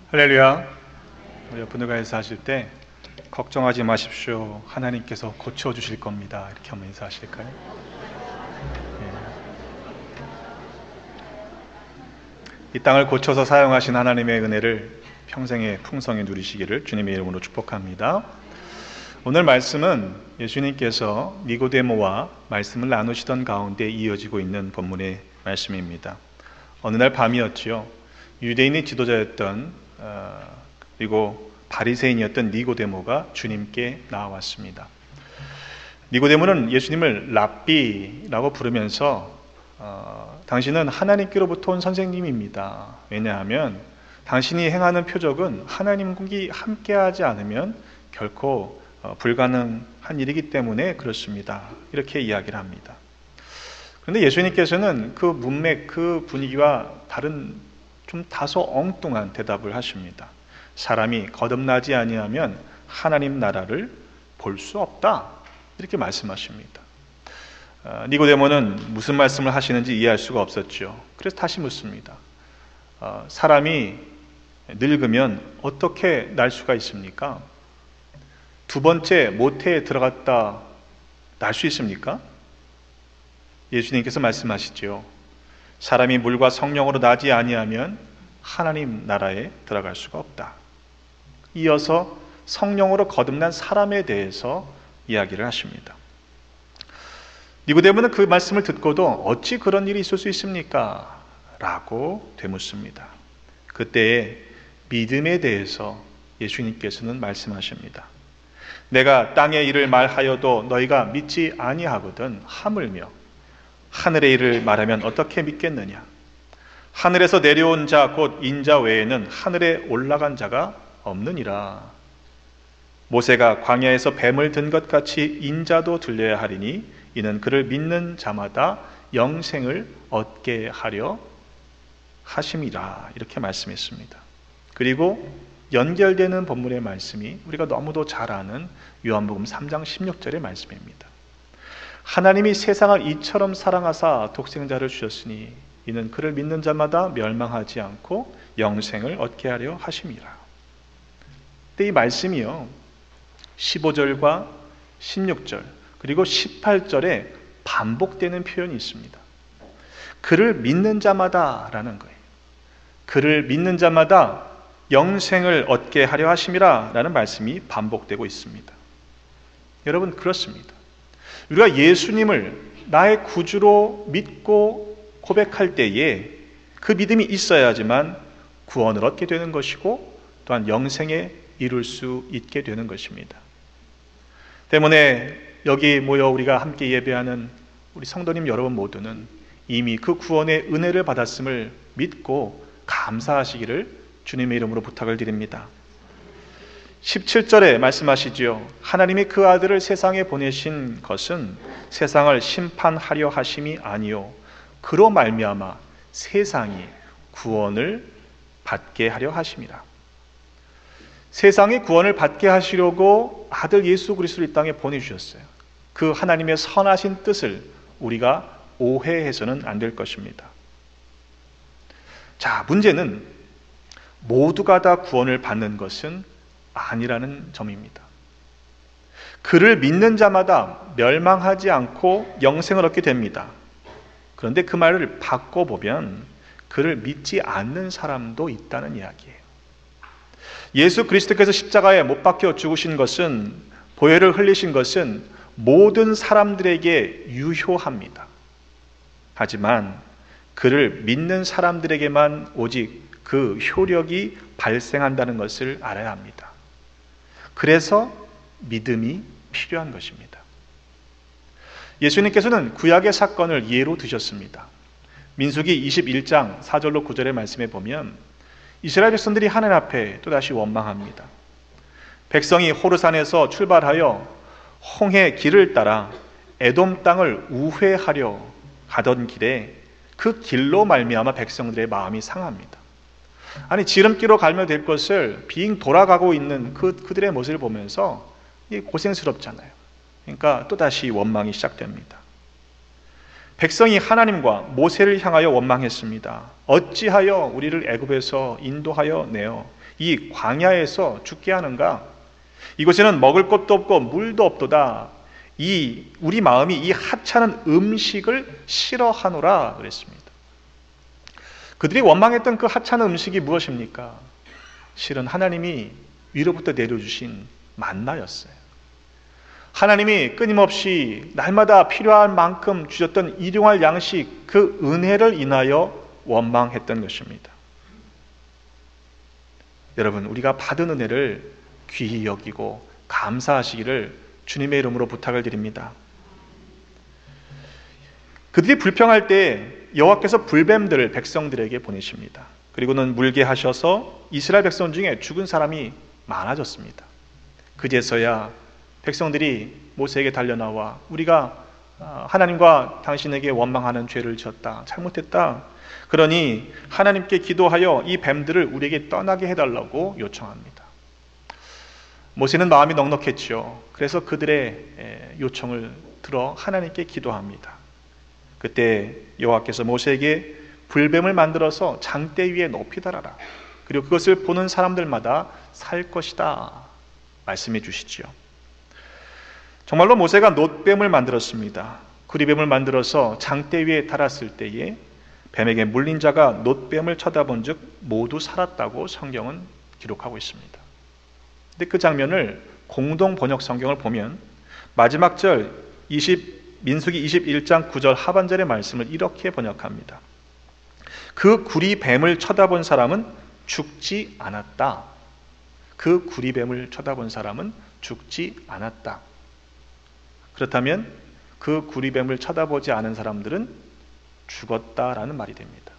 할렐루야. 우리 분들가에서 하실 때 걱정하지 마십시오. 하나님께서 고쳐주실 겁니다. 이렇게 한번 인사하실까요? 이 땅을 고쳐서 사용하신 하나님의 은혜를 평생에 풍성히 누리시기를 주님의 이름으로 축복합니다. 오늘 말씀은 예수님께서 니고데모와 말씀을 나누시던 가운데 이어지고 있는 본문의 말씀입니다. 어느 날 밤이었지요. 유대인의 지도자였던 그리고 바리새인이었던 니고데모가 주님께 나와왔습니다. 니고데모는 예수님을 랍비라고 부르면서 당신은 하나님께로부터 온 선생님입니다. 왜냐하면 당신이 행하는 표적은 하나님과 함께하지 않으면 결코 불가능한 일이기 때문에 그렇습니다. 이렇게 이야기를 합니다. 그런데 예수님께서는 그 문맥, 그 분위기와 다른 좀 다소 엉뚱한 대답을 하십니다. 사람이 거듭나지 아니하면 하나님 나라를 볼 수 없다. 이렇게 말씀하십니다. 니고데모는 무슨 말씀을 하시는지 이해할 수가 없었죠. 그래서 다시 묻습니다. 사람이 늙으면 어떻게 날 수가 있습니까? 두 번째 모태에 들어갔다 날 수 있습니까? 예수님께서 말씀하시죠. 사람이 물과 성령으로 나지 아니하면 하나님 나라에 들어갈 수가 없다. 이어서 성령으로 거듭난 사람에 대해서 이야기를 하십니다. 니고데모는 그 말씀을 듣고도 어찌 그런 일이 있을 수 있습니까? 라고 되묻습니다. 그때에 믿음에 대해서 예수님께서는 말씀하십니다. 내가 땅의 일을 말하여도 너희가 믿지 아니하거든 하물며 하늘의 일을 말하면 어떻게 믿겠느냐? 하늘에서 내려온 자 곧 인자 외에는 하늘에 올라간 자가 없느니라. 모세가 광야에서 뱀을 든 것 같이 인자도 들려야 하리니 이는 그를 믿는 자마다 영생을 얻게 하려 하심이라. 이렇게 말씀했습니다. 그리고 연결되는 본문의 말씀이 우리가 너무도 잘 아는 요한복음 3장 16절의 말씀입니다. 하나님이 세상을 이처럼 사랑하사 독생자를 주셨으니 이는 그를 믿는 자마다 멸망하지 않고 영생을 얻게 하려 하심이라. 근데 이 말씀이요 15절과 16절 그리고 18절에 반복되는 표현이 있습니다. 그를 믿는 자마다 라는 거예요. 그를 믿는 자마다 영생을 얻게 하려 하심이라 라는 말씀이 반복되고 있습니다. 여러분 그렇습니다. 우리가 예수님을 나의 구주로 믿고 고백할 때에 그 믿음이 있어야지만 구원을 얻게 되는 것이고 또한 영생에 이룰 수 있게 되는 것입니다. 때문에 여기 모여 우리가 함께 예배하는 우리 성도님 여러분 모두는 이미 그 구원의 은혜를 받았음을 믿고 감사하시기를 주님의 이름으로 부탁을 드립니다. 17절에 말씀하시지요. 하나님이 그 아들을 세상에 보내신 것은 세상을 심판하려 하심이 아니요 그로 말미암아 세상이 구원을 받게 하려 하심이라. 세상이 구원을 받게 하시려고 아들 예수 그리스도를 이 땅에 보내주셨어요. 그 하나님의 선하신 뜻을 우리가 오해해서는 안 될 것입니다. 자, 문제는 모두가 다 구원을 받는 것은 아니라는 점입니다. 그를 믿는 자마다 멸망하지 않고 영생을 얻게 됩니다. 그런데 그 말을 바꿔보면 그를 믿지 않는 사람도 있다는 이야기예요. 예수 그리스도께서 십자가에 못 박혀 죽으신 것은 보혈을 흘리신 것은 모든 사람들에게 유효합니다. 하지만 그를 믿는 사람들에게만 오직 그 효력이 발생한다는 것을 알아야 합니다. 그래서 믿음이 필요한 것입니다. 예수님께서는 구약의 사건을 예로 드셨습니다. 민수기 21장 4절로 9절의 말씀에 보면 이스라엘 백성들이 하나님 앞에 또다시 원망합니다. 백성이 호르산에서 출발하여 홍해 길을 따라 에돔 땅을 우회하려 가던 길에 그 길로 말미암아 백성들의 마음이 상합니다. 아니 지름길로 가면 될 것을 빙 돌아가고 있는 그들의 모습을 보면서 고생스럽잖아요. 그러니까 또다시 원망이 시작됩니다. 백성이 하나님과 모세를 향하여 원망했습니다. 어찌하여 우리를 애굽에서 인도하여 내어 이 광야에서 죽게 하는가? 이곳에는 먹을 것도 없고 물도 없도다. 우리 마음이 이 하찮은 음식을 싫어하노라 그랬습니다. 그들이 원망했던 그 하찮은 음식이 무엇입니까? 실은 하나님이 위로부터 내려주신 만나였어요. 하나님이 끊임없이 날마다 필요한 만큼 주셨던 일용할 양식, 그 은혜를 인하여 원망했던 것입니다. 여러분, 우리가 받은 은혜를 귀히 여기고 감사하시기를 주님의 이름으로 부탁을 드립니다. 그들이 불평할 때 여호와께서 불뱀들을 백성들에게 보내십니다. 그리고는 물게 하셔서 이스라엘 백성 중에 죽은 사람이 많아졌습니다. 그제서야 백성들이 모세에게 달려나와 우리가 하나님과 당신에게 원망하는 죄를 지었다, 잘못했다. 그러니 하나님께 기도하여 이 뱀들을 우리에게 떠나게 해달라고 요청합니다. 모세는 마음이 넉넉했죠. 그래서 그들의 요청을 들어 하나님께 기도합니다. 그때 여호와께서 모세에게 불뱀을 만들어서 장대 위에 높이 달아라. 그리고 그것을 보는 사람들마다 살 것이다 말씀해 주시지요. 정말로 모세가 놋뱀을 만들었습니다. 구리뱀을 만들어서 장대 위에 달았을 때에 뱀에게 물린 자가 놋뱀을 쳐다본 즉 모두 살았다고 성경은 기록하고 있습니다. 근데 그 장면을 공동 번역 성경을 보면 마지막 절 민수기 21장 9절 하반절의 말씀을 이렇게 번역합니다. 그 구리뱀을 쳐다본 사람은 죽지 않았다. 그 구리뱀을 쳐다본 사람은 죽지 않았다. 그렇다면 그 구리뱀을 쳐다보지 않은 사람들은 죽었다라는 말이 됩니다.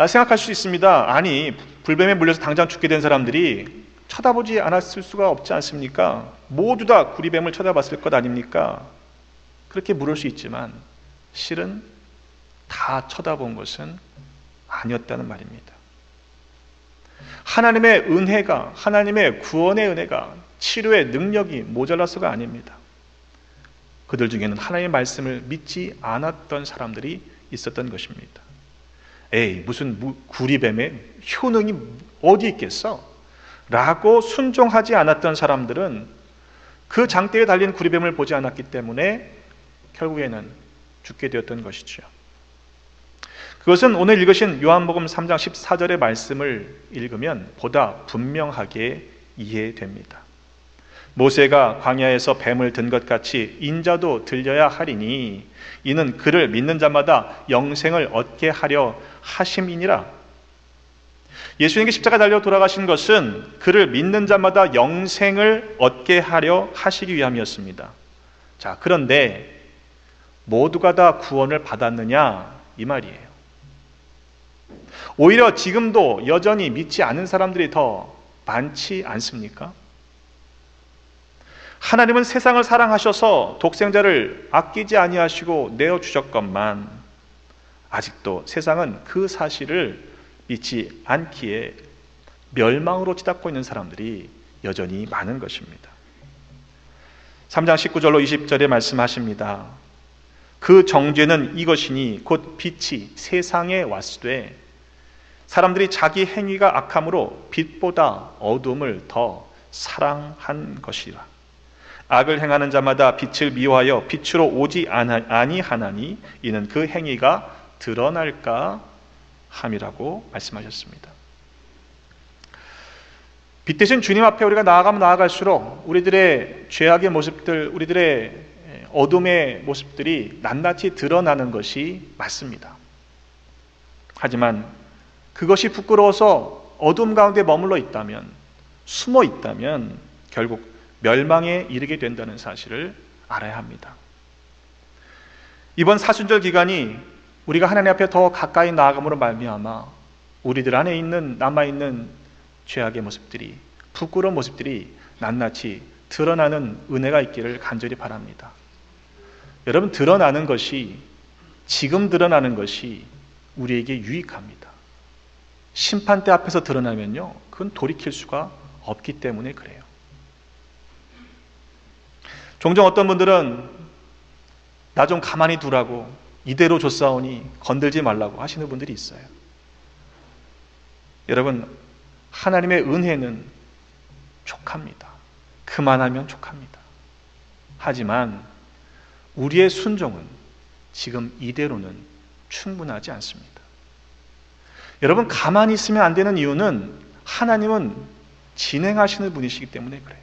생각할 수 있습니다. 아니, 불뱀에 물려서 당장 죽게 된 사람들이 쳐다보지 않았을 수가 없지 않습니까? 모두 다 구리뱀을 쳐다봤을 것 아닙니까? 그렇게 물을 수 있지만 실은 다 쳐다본 것은 아니었다는 말입니다. 하나님의 은혜가, 하나님의 구원의 은혜가, 치료의 능력이 모자라서가 아닙니다. 그들 중에는 하나님의 말씀을 믿지 않았던 사람들이 있었던 것입니다. 무슨 구리뱀의 효능이 어디 있겠어? 라고 순종하지 않았던 사람들은 그 장대에 달린 구리뱀을 보지 않았기 때문에 결국에는 죽게 되었던 것이죠. 그것은 오늘 읽으신 요한복음 3장 14절의 말씀을 읽으면 보다 분명하게 이해됩니다. 모세가 광야에서 뱀을 든 것 같이 인자도 들려야 하리니 이는 그를 믿는 자마다 영생을 얻게 하려 하심이니라. 예수님께 십자가 달려 돌아가신 것은 그를 믿는 자마다 영생을 얻게 하려 하시기 위함이었습니다. 자, 그런데 모두가 다 구원을 받았느냐 이 말이에요. 오히려 지금도 여전히 믿지 않은 사람들이 더 많지 않습니까? 하나님은 세상을 사랑하셔서 독생자를 아끼지 아니하시고 내어주셨건만 아직도 세상은 그 사실을 믿지 않기에 멸망으로 치닫고 있는 사람들이 여전히 많은 것입니다. 3장 19절로 20절에 말씀하십니다. 그 정죄는 이것이니 곧 빛이 세상에 왔으되 사람들이 자기 행위가 악함으로 빛보다 어둠을 더 사랑한 것이라. 악을 행하는 자마다 빛을 미워하여 빛으로 오지 아니하나니 이는 그 행위가 드러날까 함이라고 말씀하셨습니다. 빛 대신 주님 앞에 우리가 나아가면 나아갈수록 우리들의 죄악의 모습들, 우리들의 어둠의 모습들이 낱낱이 드러나는 것이 맞습니다. 하지만 그것이 부끄러워서 어둠 가운데 머물러 있다면, 숨어 있다면 결국 멸망에 이르게 된다는 사실을 알아야 합니다. 이번 사순절 기간이 우리가 하나님 앞에 더 가까이 나아감으로 말미암아 우리들 안에 있는 남아있는 죄악의 모습들이, 부끄러운 모습들이 낱낱이 드러나는 은혜가 있기를 간절히 바랍니다. 여러분, 드러나는 것이, 지금 드러나는 것이 우리에게 유익합니다. 심판대 앞에서 드러나면요, 그건 돌이킬 수가 없기 때문에 그래요. 종종 어떤 분들은 나 좀 가만히 두라고, 이대로 줬사오니 건들지 말라고 하시는 분들이 있어요. 여러분, 하나님의 은혜는 족합니다. 그만하면 족합니다. 하지만 우리의 순종은 지금 이대로는 충분하지 않습니다. 여러분, 가만히 있으면 안 되는 이유는 하나님은 진행하시는 분이시기 때문에 그래요.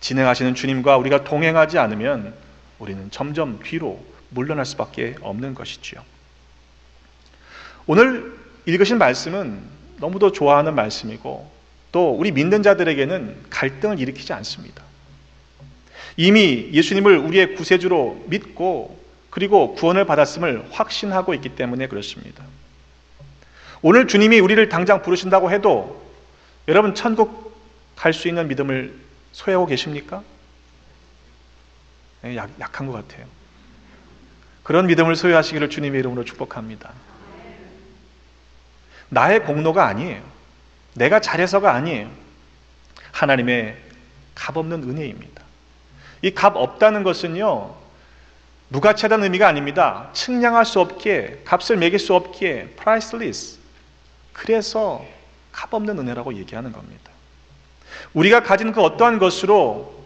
진행하시는 주님과 우리가 동행하지 않으면 우리는 점점 뒤로 물러날 수밖에 없는 것이지요. 오늘 읽으신 말씀은 너무도 좋아하는 말씀이고 또 우리 믿는 자들에게는 갈등을 일으키지 않습니다. 이미 예수님을 우리의 구세주로 믿고 그리고 구원을 받았음을 확신하고 있기 때문에 그렇습니다. 오늘 주님이 우리를 당장 부르신다고 해도 여러분 천국 갈 수 있는 믿음을 소유하고 계십니까? 네, 약한 것 같아요. 그런 믿음을 소유하시기를 주님의 이름으로 축복합니다. 나의 공로가 아니에요. 내가 잘해서가 아니에요. 하나님의 값없는 은혜입니다. 이 값 없다는 것은요, 무가치하다는 의미가 아닙니다. 측량할 수 없기에, 값을 매길 수 없기에 priceless. 그래서 값없는 은혜라고 얘기하는 겁니다. 우리가 가진 그 어떠한 것으로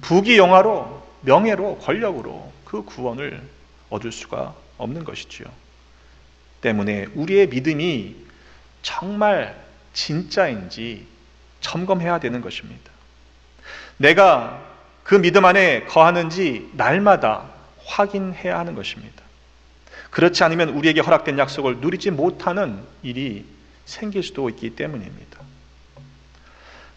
부귀 영화로, 명예로, 권력으로 그 구원을 얻을 수가 없는 것이지요. 때문에 우리의 믿음이 정말 진짜인지 점검해야 되는 것입니다. 내가 그 믿음 안에 거하는지 날마다 확인해야 하는 것입니다. 그렇지 않으면 우리에게 허락된 약속을 누리지 못하는 일이 생길 수도 있기 때문입니다.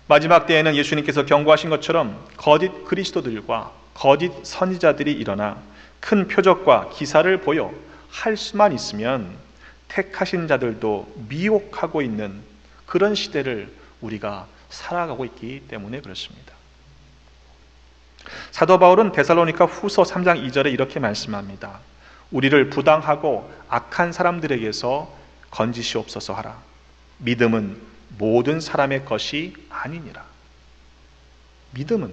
마지막 때에는 예수님께서 경고하신 것처럼 거짓 그리스도들과 거짓 선지자들이 일어나 큰 표적과 기사를 보여 할 수만 있으면 택하신 자들도 미혹하고 있는 그런 시대를 우리가 살아가고 있기 때문에 그렇습니다. 사도 바울은 데살로니가 후서 3장 2절에 이렇게 말씀합니다. 우리를 부당하고 악한 사람들에게서 건지시옵소서 하라. 믿음은 모든 사람의 것이 아니니라. 믿음은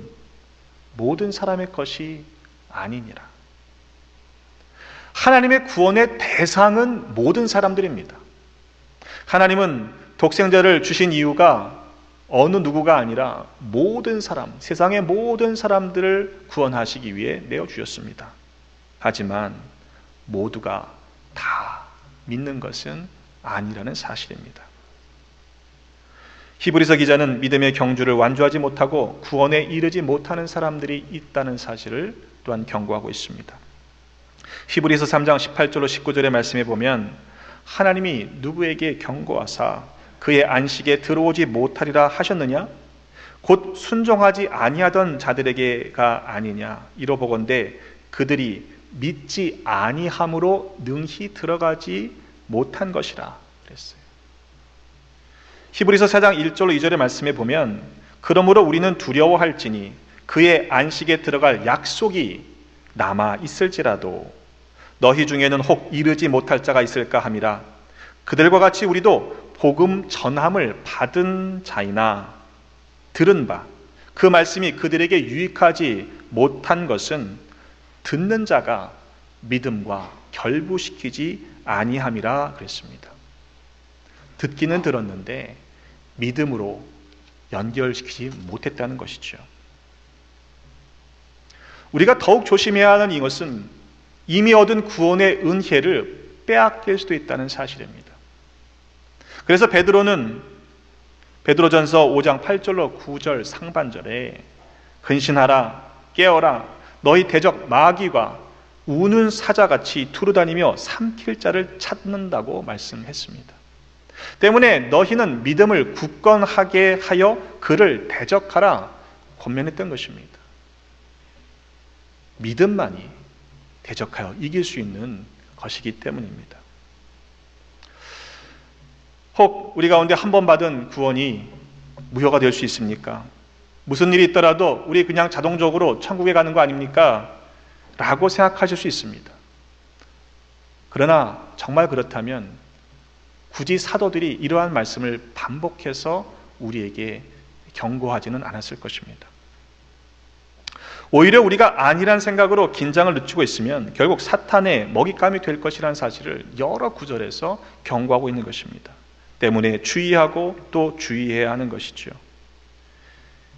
모든 사람의 것이 아니니라. 하나님의 구원의 대상은 모든 사람들입니다. 하나님은 독생자를 주신 이유가 어느 누구가 아니라 모든 사람, 세상의 모든 사람들을 구원하시기 위해 내어주셨습니다. 하지만 모두가 다 믿는 것은 아니라는 사실입니다. 히브리서 기자는 믿음의 경주를 완주하지 못하고 구원에 이르지 못하는 사람들이 있다는 사실을 또한 경고하고 있습니다. 히브리서 3장 18절로 19절의 말씀에 보면 하나님이 누구에게 경고하사 그의 안식에 들어오지 못하리라 하셨느냐? 곧 순종하지 아니하던 자들에게가 아니냐? 이러보건대 그들이 믿지 아니함으로 능히 들어가지 못한 것이라 그랬어요. 히브리서 4장 1절로 2절의 말씀에 보면 그러므로 우리는 두려워할지니 그의 안식에 들어갈 약속이 남아 있을지라도 너희 중에는 혹 이르지 못할 자가 있을까 함이라. 그들과 같이 우리도 복음 전함을 받은 자이나 들은 바 그 말씀이 그들에게 유익하지 못한 것은 듣는 자가 믿음과 결부시키지 아니함이라 그랬습니다. 듣기는 들었는데 믿음으로 연결시키지 못했다는 것이죠. 우리가 더욱 조심해야 하는 이것은 이미 얻은 구원의 은혜를 빼앗길 수도 있다는 사실입니다. 그래서 베드로전서 5장 8절로 9절 상반절에 근신하라 깨어라 너희 대적 마귀가 우는 사자같이 두루다니며 삼킬 자를 찾는다고 말씀했습니다. 때문에 너희는 믿음을 굳건하게 하여 그를 대적하라 권면했던 것입니다. 믿음만이 대적하여 이길 수 있는 것이기 때문입니다. 혹 우리 가운데 한 번 받은 구원이 무효가 될 수 있습니까? 무슨 일이 있더라도 우리 그냥 자동적으로 천국에 가는 거 아닙니까? 라고 생각하실 수 있습니다. 그러나 정말 그렇다면 굳이 사도들이 이러한 말씀을 반복해서 우리에게 경고하지는 않았을 것입니다. 오히려 우리가 아니란 생각으로 긴장을 늦추고 있으면 결국 사탄의 먹잇감이 될 것이라는 사실을 여러 구절에서 경고하고 있는 것입니다. 때문에 주의하고 또 주의해야 하는 것이죠.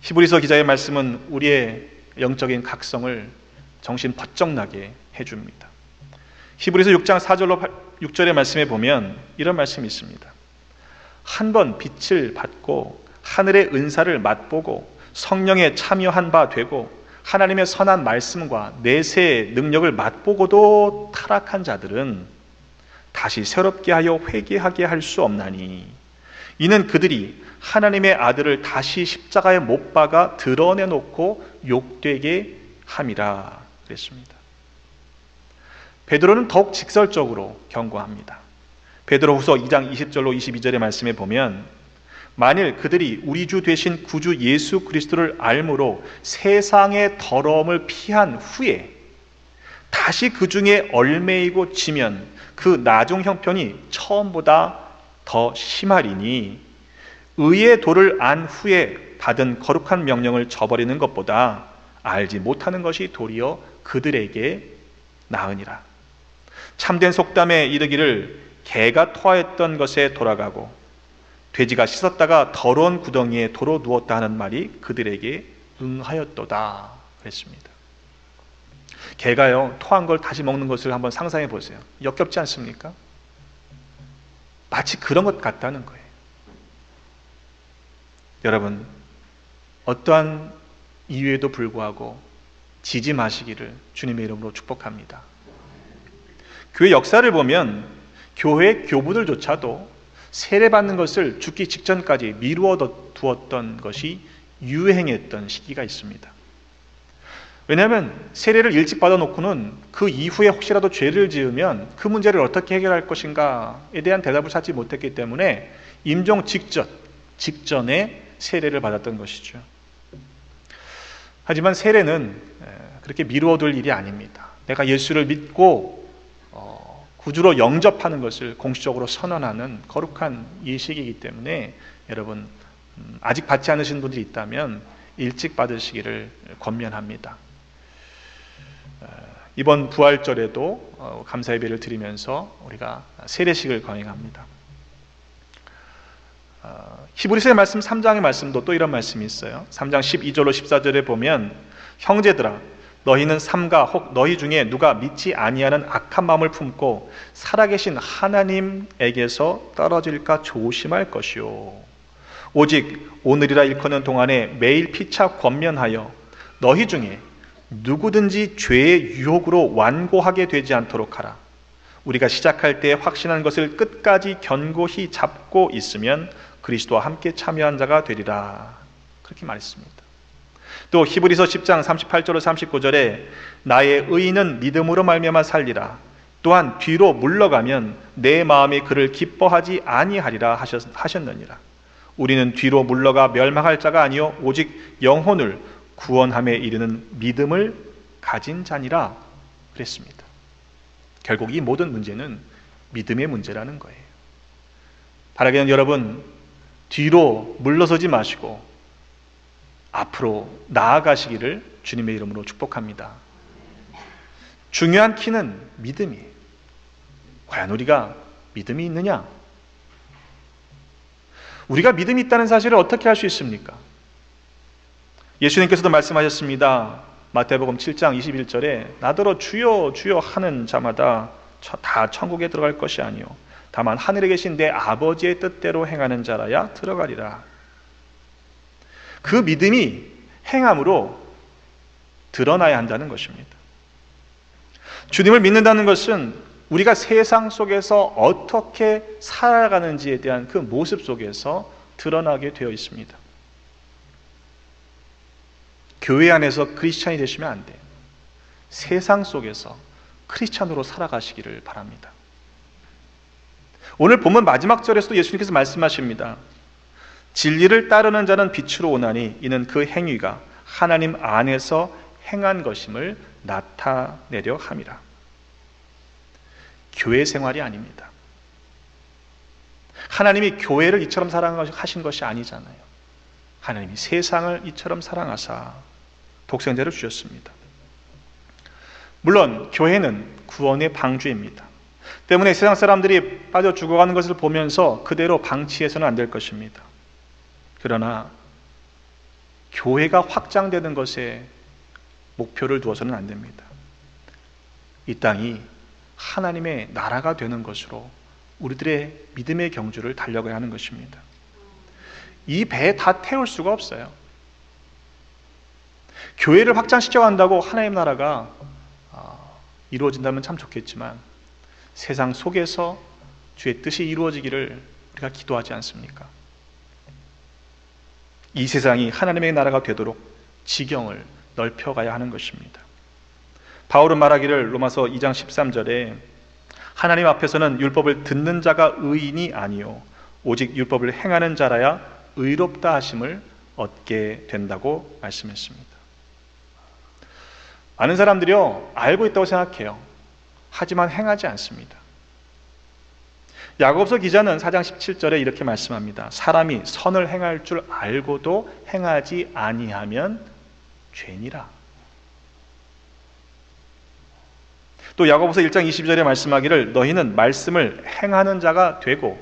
히브리서 기자의 말씀은 우리의 영적인 각성을 정신 번쩍 나게 해줍니다. 히브리서 6장 4절로 6절의 말씀에 보면 이런 말씀이 있습니다. 한 번 빛을 받고 하늘의 은사를 맛보고 성령에 참여한 바 되고 하나님의 선한 말씀과 내세의 능력을 맛보고도 타락한 자들은 다시 새롭게 하여 회개하게 할 수 없나니 이는 그들이 하나님의 아들을 다시 십자가에 못 박아 드러내놓고 욕되게 함이라 그랬습니다. 베드로는 더욱 직설적으로 경고합니다. 베드로후서 2장 20절로 22절의 말씀에 보면 만일 그들이 우리 주 되신 구주 예수 그리스도를 알므로 세상의 더러움을 피한 후에 다시 그 중에 얽매이고 지면 그 나중 형편이 처음보다 더 심하리니 의의 도를 안 후에 받은 거룩한 명령을 저버리는 것보다 알지 못하는 것이 도리어 그들에게 나으니라. 참된 속담에 이르기를 개가 토하였던 것에 돌아가고 돼지가 씻었다가 더러운 구덩이에 도로 누웠다 하는 말이 그들에게 응하였도다 그랬습니다. 개가요 토한 걸 다시 먹는 것을 한번 상상해 보세요. 역겹지 않습니까? 마치 그런 것 같다는 거예요. 여러분, 어떠한 이유에도 불구하고 지지 마시기를 주님의 이름으로 축복합니다. 교회 역사를 보면 교회 교부들조차도 세례받는 것을 죽기 직전까지 미루어 두었던 것이 유행했던 시기가 있습니다. 왜냐하면 세례를 일찍 받아놓고는 그 이후에 혹시라도 죄를 지으면 그 문제를 어떻게 해결할 것인가에 대한 대답을 찾지 못했기 때문에 임종 직전에 세례를 받았던 것이죠. 하지만 세례는 그렇게 미루어둘 일이 아닙니다. 내가 예수를 믿고 구주로 영접하는 것을 공식적으로 선언하는 거룩한 예식이기 때문에 여러분 아직 받지 않으신 분들이 있다면 일찍 받으시기를 권면합니다. 이번 부활절에도 감사 예배를 드리면서 우리가 세례식을 거행합니다. 히브리서의 말씀 3장의 말씀도 또 이런 말씀이 있어요. 3장 12절로 14절에 보면 형제들아 너희는 삼가 혹 너희 중에 누가 믿지 아니하는 악한 마음을 품고 살아계신 하나님에게서 떨어질까 조심할 것이요 오직 오늘이라 일컫는 동안에 매일 피차 권면하여 너희 중에 누구든지 죄의 유혹으로 완고하게 되지 않도록 하라. 우리가 시작할 때 확신한 것을 끝까지 견고히 잡고 있으면 그리스도와 함께 참여한 자가 되리라. 그렇게 말했습니다. 또 히브리서 10장 38절로 39절에 나의 의인은 믿음으로 말미암아 살리라. 또한 뒤로 물러가면 내 마음이 그를 기뻐하지 아니하리라 하셨느니라. 우리는 뒤로 물러가 멸망할 자가 아니요 오직 영혼을 구원함에 이르는 믿음을 가진 자니라 그랬습니다. 결국 이 모든 문제는 믿음의 문제라는 거예요. 바라기는 여러분 뒤로 물러서지 마시고 앞으로 나아가시기를 주님의 이름으로 축복합니다. 중요한 키는 믿음이에요. 과연 우리가 믿음이 있느냐? 우리가 믿음이 있다는 사실을 어떻게 알 수 있습니까? 예수님께서도 말씀하셨습니다. 마태복음 7장 21절에 나더러 주여 주여 하는 자마다 다 천국에 들어갈 것이 아니요 다만 하늘에 계신 내 아버지의 뜻대로 행하는 자라야 들어가리라. 그 믿음이 행함으로 드러나야 한다는 것입니다. 주님을 믿는다는 것은 우리가 세상 속에서 어떻게 살아가는지에 대한 그 모습 속에서 드러나게 되어 있습니다. 교회 안에서 크리스찬이 되시면 안 돼요. 세상 속에서 크리스찬으로 살아가시기를 바랍니다. 오늘 본문 마지막 절에서도 예수님께서 말씀하십니다. 진리를 따르는 자는 빛으로 오나니 이는 그 행위가 하나님 안에서 행한 것임을 나타내려 함이라. 교회 생활이 아닙니다. 하나님이 교회를 이처럼 사랑하신 것이 아니잖아요. 하나님이 세상을 이처럼 사랑하사 독생자를 주셨습니다. 물론 교회는 구원의 방주입니다. 때문에 세상 사람들이 빠져 죽어가는 것을 보면서 그대로 방치해서는 안 될 것입니다. 그러나 교회가 확장되는 것에 목표를 두어서는 안 됩니다. 이 땅이 하나님의 나라가 되는 것으로 우리들의 믿음의 경주를 달려가야 하는 것입니다. 이 배에 다 태울 수가 없어요. 교회를 확장시켜 간다고 하나님의 나라가 이루어진다면 참 좋겠지만 세상 속에서 주의 뜻이 이루어지기를 우리가 기도하지 않습니까? 이 세상이 하나님의 나라가 되도록 지경을 넓혀가야 하는 것입니다. 바울은 말하기를 로마서 2장 13절에 하나님 앞에서는 율법을 듣는 자가 의인이 아니요 오직 율법을 행하는 자라야 의롭다 하심을 얻게 된다고 말씀했습니다. 많은 사람들이요 알고 있다고 생각해요. 하지만 행하지 않습니다. 야고보서 기자는 4장 17절에 이렇게 말씀합니다. 사람이 선을 행할 줄 알고도 행하지 아니하면 죄니라. 또 야고보서 1장 22절에 말씀하기를 너희는 말씀을 행하는 자가 되고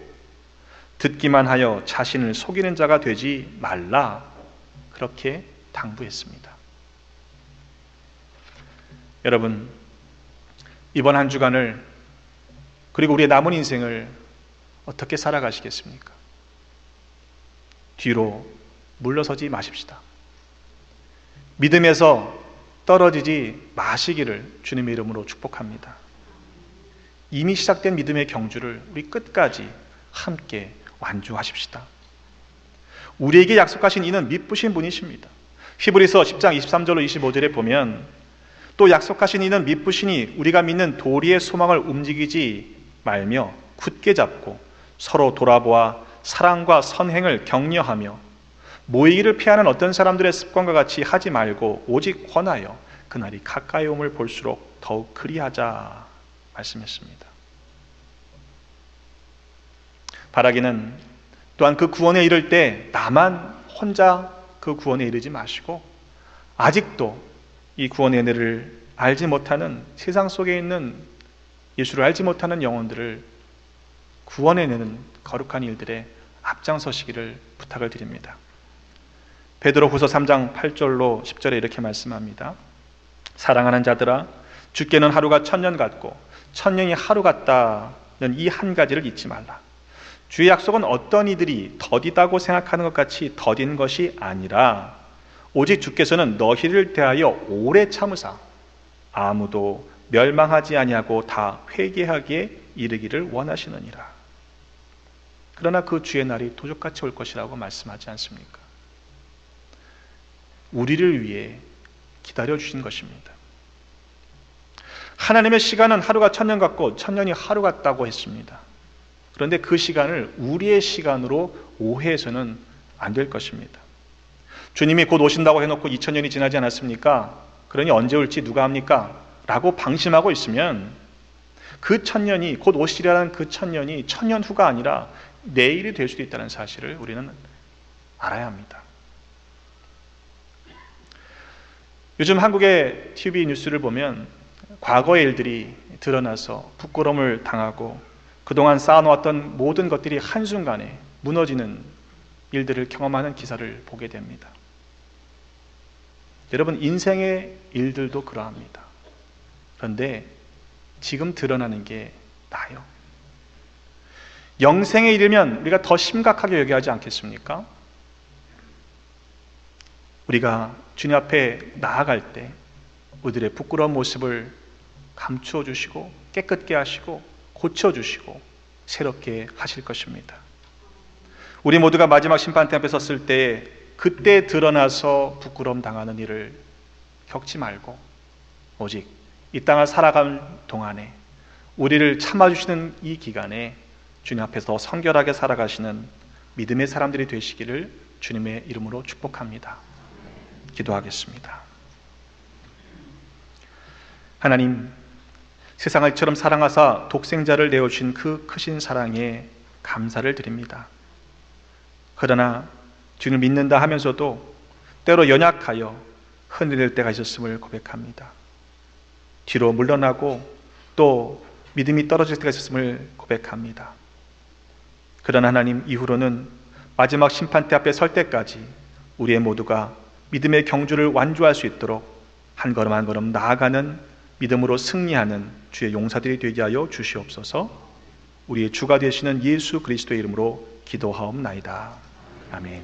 듣기만 하여 자신을 속이는 자가 되지 말라. 그렇게 당부했습니다. 여러분, 이번 한 주간을 그리고 우리의 남은 인생을 어떻게 살아가시겠습니까? 뒤로 물러서지 마십시다. 믿음에서 떨어지지 마시기를 주님의 이름으로 축복합니다. 이미 시작된 믿음의 경주를 우리 끝까지 함께 완주하십시다. 우리에게 약속하신 이는 미쁘신 분이십니다. 히브리서 10장 23절로 25절에 보면 또 약속하신 이는 미쁘시니 우리가 믿는 도리의 소망을 움직이지 말며 굳게 잡고 서로 돌아보아 사랑과 선행을 격려하며 모이기를 피하는 어떤 사람들의 습관과 같이 하지 말고 오직 권하여 그날이 가까이 옴을 볼수록 더욱 그리하자 말씀했습니다. 바라기는 또한 그 구원에 이를 때 나만 혼자 그 구원에 이르지 마시고 아직도 이 구원의 은혜를 알지 못하는 세상 속에 있는 예수를 알지 못하는 영혼들을 구원해내는 거룩한 일들에 앞장서시기를 부탁을 드립니다. 베드로후서 3장 8절로 10절에 이렇게 말씀합니다. 사랑하는 자들아 주께는 하루가 천년 같고 천년이 하루 같다는 이 한 가지를 잊지 말라. 주의 약속은 어떤 이들이 더디다고 생각하는 것 같이 더딘 것이 아니라 오직 주께서는 너희를 대하여 오래 참으사 아무도 멸망하지 아니하고 다 회개하기에 이르기를 원하시느니라. 그러나 그 주의 날이 도적같이 올 것이라고 말씀하지 않습니까? 우리를 위해 기다려주신 것입니다. 하나님의 시간은 하루가 천년 같고 천년이 하루 같다고 했습니다. 그런데 그 시간을 우리의 시간으로 오해해서는 안 될 것입니다. 주님이 곧 오신다고 해놓고 2000년이 지나지 않았습니까? 그러니 언제 올지 누가 합니까? 라고 방심하고 있으면 그 천년이 곧 오시리라는 그 천년이 천년 후가 아니라 내일이 될 수도 있다는 사실을 우리는 알아야 합니다. 요즘 한국의 TV 뉴스를 보면 과거의 일들이 드러나서 부끄러움을 당하고 그동안 쌓아놓았던 모든 것들이 한순간에 무너지는 일들을 경험하는 기사를 보게 됩니다. 여러분, 인생의 일들도 그러합니다. 그런데 지금 드러나는 게 나요. 영생에 이르면 우리가 더 심각하게 여겨야 하지 않겠습니까? 우리가 주님 앞에 나아갈 때 우리들의 부끄러운 모습을 감추어 주시고 깨끗게 하시고 고쳐주시고 새롭게 하실 것입니다. 우리 모두가 마지막 심판대 앞에 섰을 때 그때 드러나서 부끄러움 당하는 일을 겪지 말고 오직 이 땅을 살아가는 동안에 우리를 참아주시는 이 기간에 주님 앞에서 성결하게 살아가시는 믿음의 사람들이 되시기를 주님의 이름으로 축복합니다. 기도하겠습니다. 하나님, 세상을 이처럼 사랑하사 독생자를 내어주신 그 크신 사랑에 감사를 드립니다. 그러나 주님을 믿는다 하면서도 때로 연약하여 흔들릴 때가 있었음을 고백합니다. 뒤로 물러나고 또 믿음이 떨어질 때가 있었음을 고백합니다. 그러나 하나님, 이후로는 마지막 심판대 앞에 설 때까지 우리의 모두가 믿음의 경주를 완주할 수 있도록 한 걸음 한 걸음 나아가는 믿음으로 승리하는 주의 용사들이 되게 하여 주시옵소서. 우리의 주가 되시는 예수 그리스도의 이름으로 기도하옵나이다. 아멘.